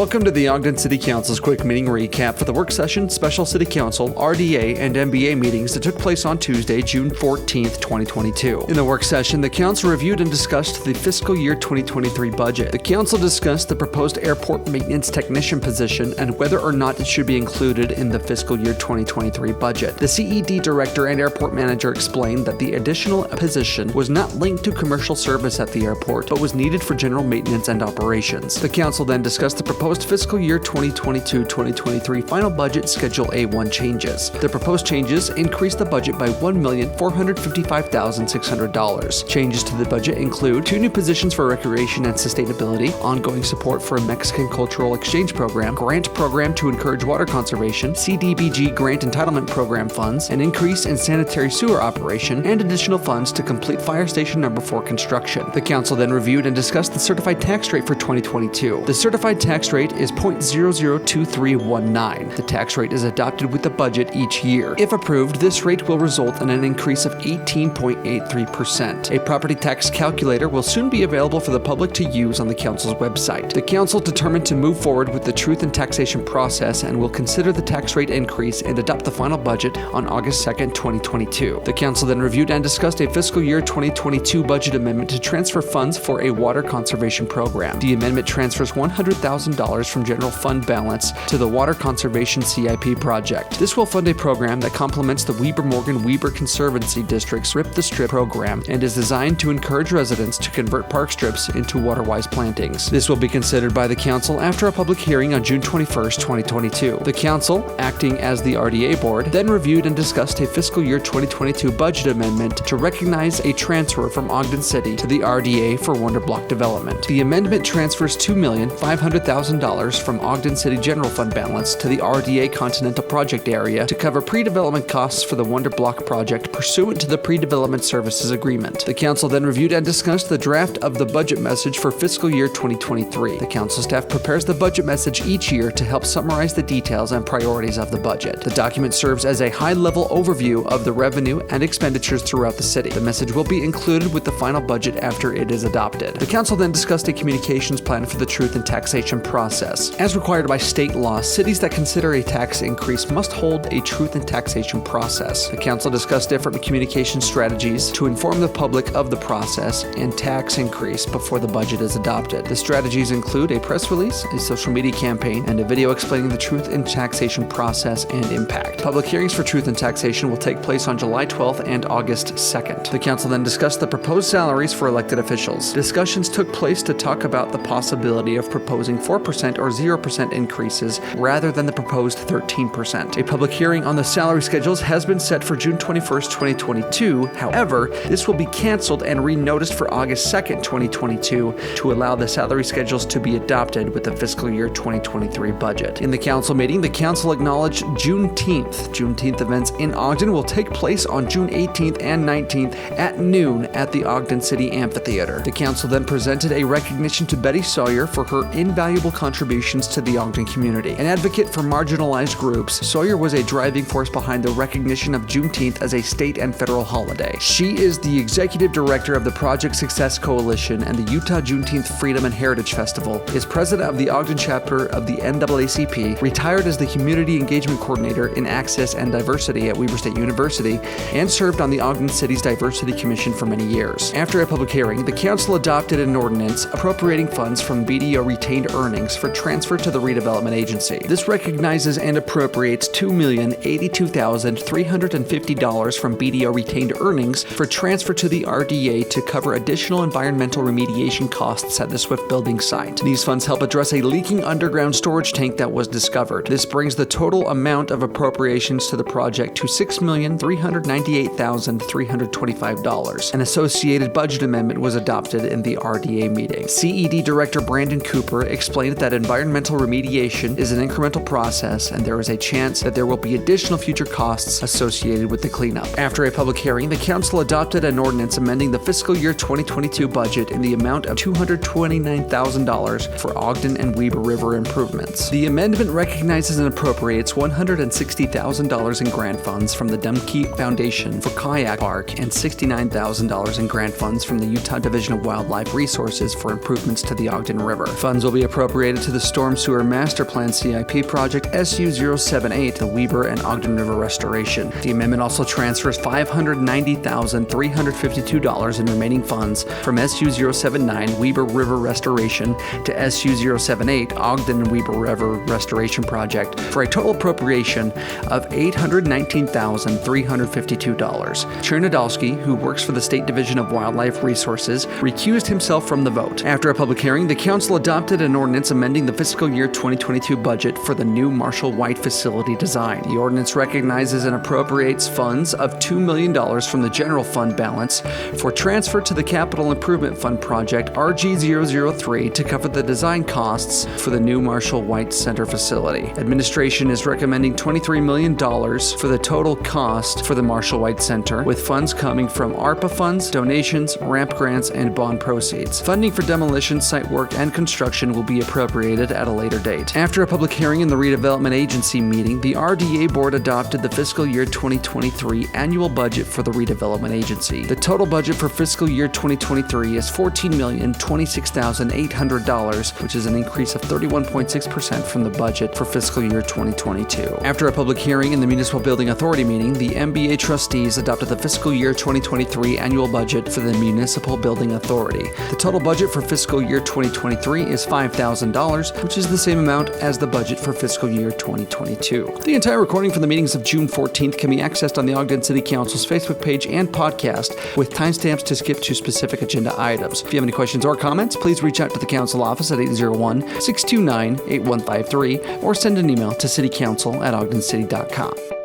Welcome to the Ogden City Council's quick meeting recap for the work session, special city council, RDA, and MBA meetings that took place on Tuesday, June 14th, 2022. In the work session, the council reviewed and discussed the fiscal year 2023 budget. The council discussed the proposed airport maintenance technician position and whether or not it should be included in the fiscal year 2023 budget. The CED director and airport manager explained that the additional position was not linked to commercial service at the airport, but was needed for general maintenance and operations. The council then discussed the proposed fiscal year 2022-2023 final budget Schedule A1 changes. The proposed changes increase the budget by $1,455,600. Changes to the budget include 2 new positions for recreation and sustainability, ongoing support for a Mexican cultural exchange program, grant program to encourage water conservation, CDBG grant entitlement program funds, an increase in sanitary sewer operation, and additional funds to complete Fire Station Number 4 construction. The council then reviewed and discussed the certified tax rate for 2022. The certified tax rate is 0.002319. The tax rate is adopted with the budget each year. If approved, this rate will result in an increase of 18.83%. A property tax calculator will soon be available for the public to use on the council's website. The council determined to move forward with the truth in taxation process and will consider the tax rate increase and adopt the final budget on August 2nd, 2022. The council then reviewed and discussed a fiscal year 2022 budget amendment to transfer funds for a water conservation program. The amendment transfers $100,000 from general fund balance to the Water Conservation CIP project. This will fund a program that complements the Weber-Morgan-Weber Conservancy District's Rip the Strip program and is designed to encourage residents to convert park strips into water-wise plantings. This will be considered by the council after a public hearing on June 21st, 2022. The council, acting as the RDA board, then reviewed and discussed a fiscal year 2022 budget amendment to recognize a transfer from Ogden City to the RDA for WonderBlock Development. The amendment transfers $2,500,000 from Ogden City General Fund balance to the RDA Continental Project area to cover pre-development costs for the WonderBlock project pursuant to the Pre-Development Services Agreement. The council then reviewed and discussed the draft of the budget message for fiscal year 2023. The council staff prepares the budget message each year to help summarize the details and priorities of the budget. The document serves as a high-level overview of the revenue and expenditures throughout the city. The message will be included with the final budget after it is adopted. The council then discussed a communications plan for the truth in taxation process. As required by state law, cities that consider a tax increase must hold a truth in taxation process. The council discussed different communication strategies to inform the public of the process and tax increase before the budget is adopted. The strategies include a press release, a social media campaign, and a video explaining the truth in taxation process and impact. Public hearings for truth in taxation will take place on July 12th and August 2nd. The council then discussed the proposed salaries for elected officials. Discussions took place to talk about the possibility of proposing 4% or 0% increases rather than the proposed 13%. A public hearing on the salary schedules has been set for June 21st, 2022. However, this will be canceled and re-noticed for August 2nd, 2022 to allow the salary schedules to be adopted with the fiscal year 2023 budget. In the council meeting, the council acknowledged Juneteenth. Juneteenth events in Ogden will take place on June 18th and 19th at noon at the Ogden City Amphitheater. The council then presented a recognition to Betty Sawyer for her invaluable contributions to the Ogden community. An advocate for marginalized groups, Sawyer was a driving force behind the recognition of Juneteenth as a state and federal holiday. She is the executive director of the Project Success Coalition and the Utah Juneteenth Freedom and Heritage Festival, is president of the Ogden chapter of the NAACP, retired as the community engagement coordinator in access and diversity at Weber State University, and served on the Ogden City's Diversity Commission for many years. After a public hearing, the council adopted an ordinance appropriating funds from BDO retained earnings for transfer to the Redevelopment Agency. This recognizes and appropriates $2,082,350 from BDO retained earnings for transfer to the RDA to cover additional environmental remediation costs at the Swift Building site. These funds help address a leaking underground storage tank that was discovered. This brings the total amount of appropriations to the project to $6,398,325. An associated budget amendment was adopted in the RDA meeting. CED Director Brandon Cooper explained that environmental remediation is an incremental process and there is a chance that there will be additional future costs associated with the cleanup. After a public hearing, the council adopted an ordinance amending the fiscal year 2022 budget in the amount of $229,000 for Ogden and Weber River improvements. The amendment recognizes and appropriates $160,000 in grant funds from the Dumke Foundation for Kayak Park and $69,000 in grant funds from the Utah Division of Wildlife Resources for improvements to the Ogden River. Funds will be appropriated appropriated to the Storm Sewer Master Plan CIP project SU-078, the Weber and Ogden River Restoration. The amendment also transfers $590,352 in remaining funds from SU-079 Weber River Restoration to SU-078 Ogden and Weber River Restoration Project for a total appropriation of $819,352. Chair Nadolski, who works for the State Division of Wildlife Resources, recused himself from the vote. After a public hearing, the council adopted an ordinance amending the fiscal year 2022 budget for the new Marshall White facility design. The ordinance recognizes and appropriates funds of $2 million from the general fund balance for transfer to the Capital Improvement Fund project RG003 to cover the design costs for the new Marshall White Center facility. Administration is recommending $23 million for the total cost for the Marshall White Center, with funds coming from ARPA funds, donations, ramp grants, and bond proceeds. Funding for demolition, site work, and construction will be appropriated at a later date. After a public hearing in the Redevelopment Agency meeting, the RDA Board adopted the fiscal year 2023 annual budget for the Redevelopment Agency. The total budget for fiscal year 2023 is $14,026,800, which is an increase of 31.6% from the budget for fiscal year 2022. After a public hearing in the Municipal Building Authority meeting, the MBA trustees adopted the fiscal year 2023 annual budget for the Municipal Building Authority. The total budget for fiscal year 2023 is $5,000, which is the same amount as the budget for fiscal year 2022. The entire recording from the meetings of June 14th can be accessed on the Ogden City Council's Facebook page and podcast, with timestamps to skip to specific agenda items. If you have any questions or comments, please reach out to the council office at 801-629-8153 or send an email to citycouncil@ogdencity.com.